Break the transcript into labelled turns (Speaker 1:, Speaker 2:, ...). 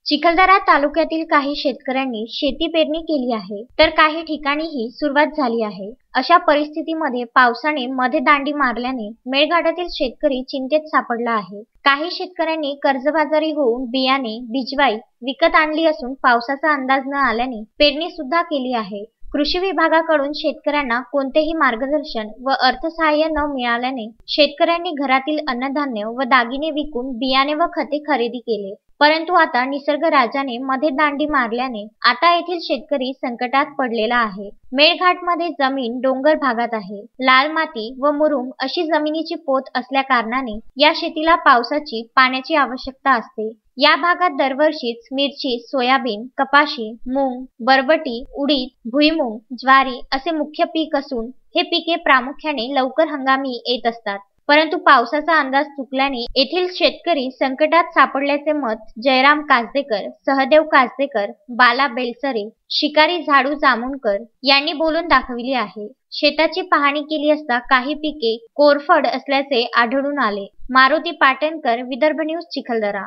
Speaker 1: चिखलदरा तालुक्यातील काही शेतकऱ्यांनी शेती पेरणी केली आहे, तर काही ठिकाणीही सुरुवात झाली आहे। अशा परिस्थितीमध्ये पावसाने मध्ये दांडी मारल्याने मेळघाटातील शेतकरी चिंतेत सापडला आहे। काही शेतकऱ्यांनी कर्जबाजारी होऊन बियाणे, बिजवाई विकत आणली असून पावसाचा अंदाज न आल्याने पेरणी सुद्धा केली आहे। कृषी विभागाकडून शेतकऱ्यांना कोणतेही मार्गदर्शन व अर्थसहाय्य न मिळाल्याने शेतकऱ्यांनी घरातील अन्नधान्य व दागिने विकून बियाणे व खते खरेदी केले। परंतु आता निसर्ग राजाने मध्ये दांडी मारल्याने आता येथील शेतकरी संकटात पडलेला आहे। मेळघाटमध्ये जमीन डोंगर भागात आहे। लाल माती व मुरुम अशी जमिनीची पोत असल्या कारणाने या शेतीला पावसाची पाण्याची आवश्यकता असते। या भागात दरवर्षीच मिरची, सोयाबीन, कपाशी, मूग, बरबटी, उडीद, भुईमूग, ज्वारी असे मुख्य पीक असून हे पिके प्रामुख्याने लवकर हंगामी येत असतात। परंतु पावसाचा अंदाज चुकल्याने येथील शेतकरी संकटात सापडल्याचे मत जयराम कासदेकर, सहदेव कासदेकर, बाला बेलसरे, शिकारी झाडू जामुनकर यांनी बोलून दाखविले आहे। शेताची पाहणी केली असता काही पिके कोरफड असल्याचे आढळून आले। मारुती पाटणकर, विदर्भ न्यूज, चिखलदरा।